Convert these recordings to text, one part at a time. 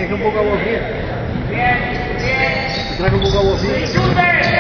Maneja un poco a vos bien. Trae un poco a vos bien.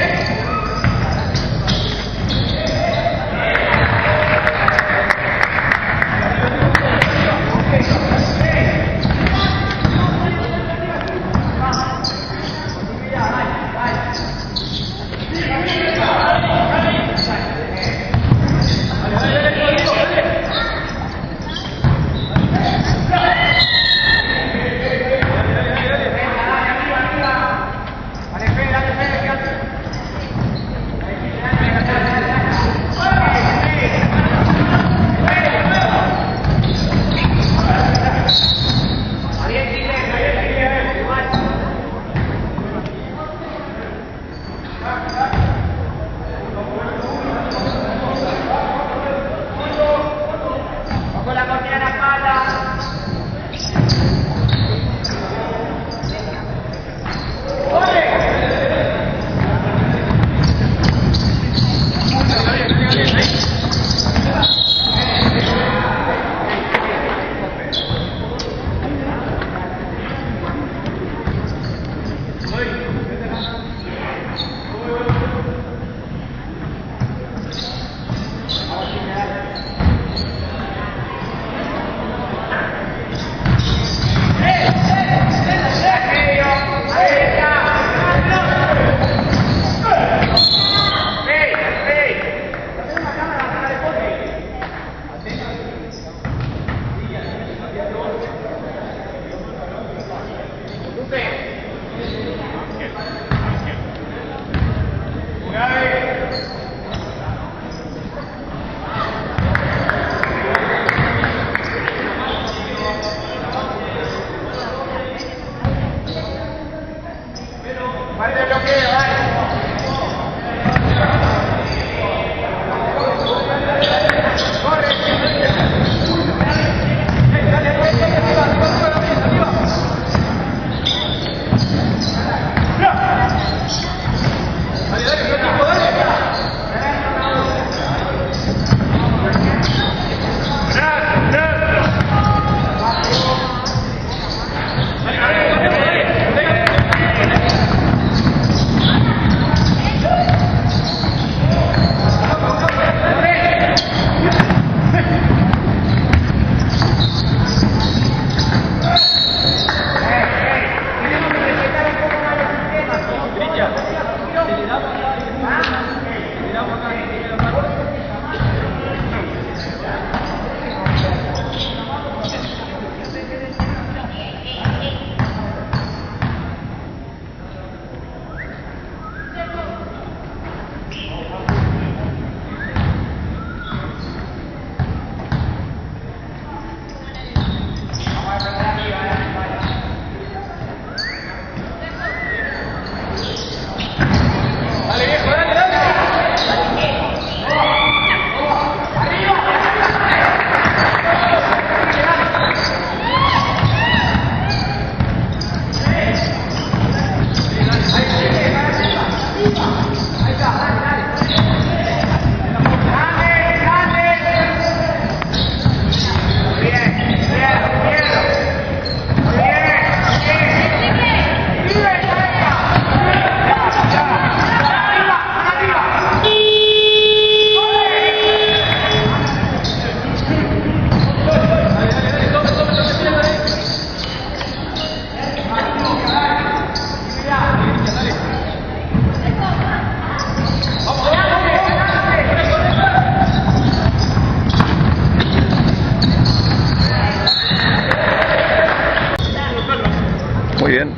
Muy bien.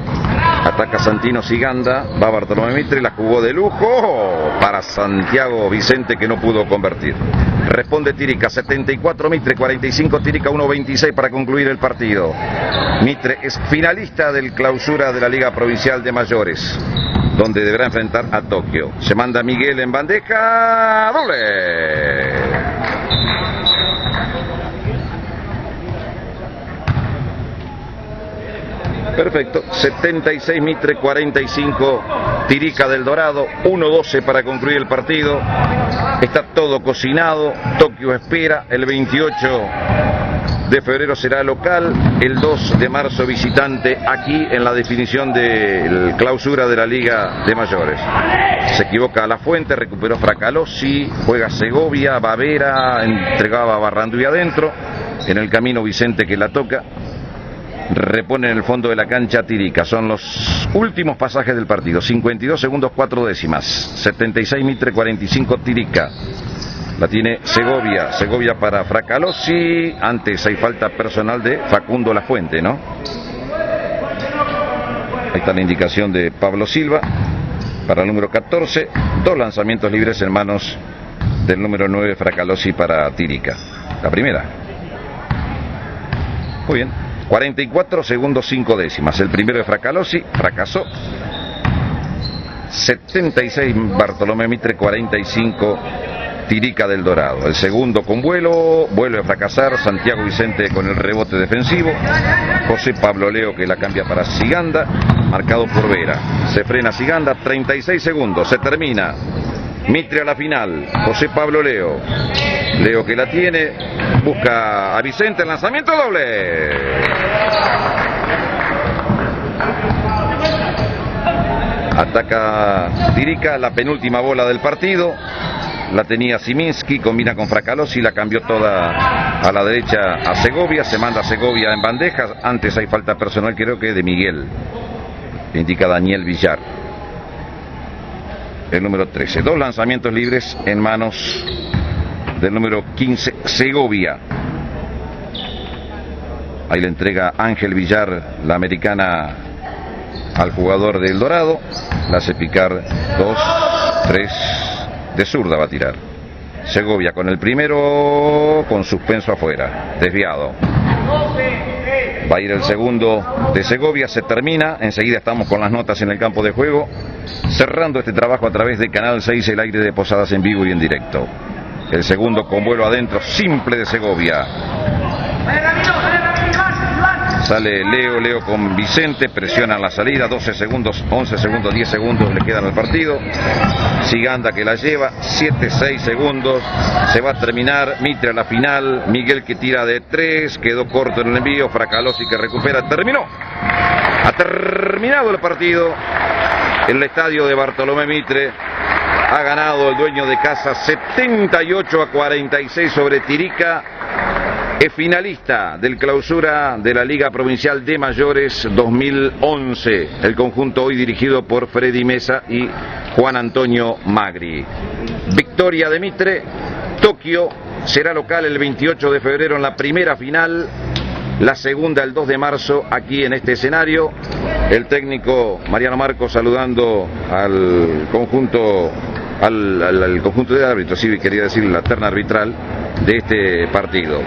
Ataca Santino Siganda. Va Bartolomé Mitre. La jugó de lujo para Santiago Vicente, que no pudo convertir. Responde Tirica. 74 Mitre. 45 Tirica. 1.26 para concluir el partido. Mitre es finalista del clausura de la Liga Provincial de Mayores, donde deberá enfrentar a Tokio. Se manda Miguel en bandeja. ¡Doble! Perfecto, 76 Mitre, 45 Tirica del Dorado, 1.12 para concluir el partido. Está todo cocinado, Tokio espera el 28 de febrero será local, el 2 de marzo visitante aquí en la definición de clausura de la Liga de Mayores. Se equivoca a La Fuente, recuperó Fracalosi, juega Segovia, Bavera, entregaba a Barranduy adentro, en el camino Vicente que la toca, repone en el fondo de la cancha Tirica. Son los últimos pasajes del partido, 52 segundos 4 décimas, 76 Mitre, 45 Tirica. La tiene Segovia, Segovia para Fracalosi, antes hay falta personal de Facundo Lafuente, ¿no? Ahí está la indicación de Pablo Silva para el número 14, 2 lanzamientos libres en manos del número 9 Fracalosi para Tirica. La primera. Muy bien, 44 segundos 5 décimas, el primero de Fracalosi, fracasó. 76 Bartolomé Mitre, 45 Tirica del Dorado. El segundo con vuelve a fracasar Santiago Vicente con el rebote defensivo. José Pablo Leo que la cambia para Siganda, marcado por Vera. Se frena Siganda, 36 segundos, se termina. Mitre a la final, José Pablo Leo. Leo que la tiene, busca a Vicente, el lanzamiento doble. Ataca Tirica, la penúltima bola del partido. La tenía Siminski, combina con Fracalosi, la cambió toda a la derecha a Segovia, se manda a Segovia en bandejas. Antes hay falta personal, creo que de Miguel, indica Daniel Villar, el número 13. 2 lanzamientos libres en manos del número 15 Segovia. Ahí le entrega Ángel Villar la americana al jugador del Dorado, la hace picar 2, 3, de zurda va a tirar. Segovia con el primero, con suspenso afuera, desviado. Va a ir el segundo de Segovia, se termina, enseguida estamos con las notas en el campo de juego, cerrando este trabajo a través de Canal 6, el aire de Posadas en vivo y en directo. El segundo con vuelo adentro, simple de Segovia. Sale Leo con Vicente, presiona la salida, 12 segundos, 11 segundos, 10 segundos le quedan al partido. Siganda que la lleva, 7, 6 segundos, se va a terminar. Mitre a la final, Miguel que tira de 3, quedó corto en el envío, Fracalosi que recupera, terminó. Ha terminado el partido en el estadio de Bartolomé Mitre. Ha ganado el dueño de casa 78-46 sobre Tirica. Es finalista del clausura de la Liga Provincial de Mayores 2011. El conjunto hoy dirigido por Freddy Mesa y Juan Antonio Magri. Victoria de Mitre. Tokio será local el 28 de febrero en la primera final. La segunda el 2 de marzo aquí en este escenario. El técnico Mariano Marcos saludando al conjunto, al conjunto de árbitros, sí, quería decir la terna arbitral de este partido.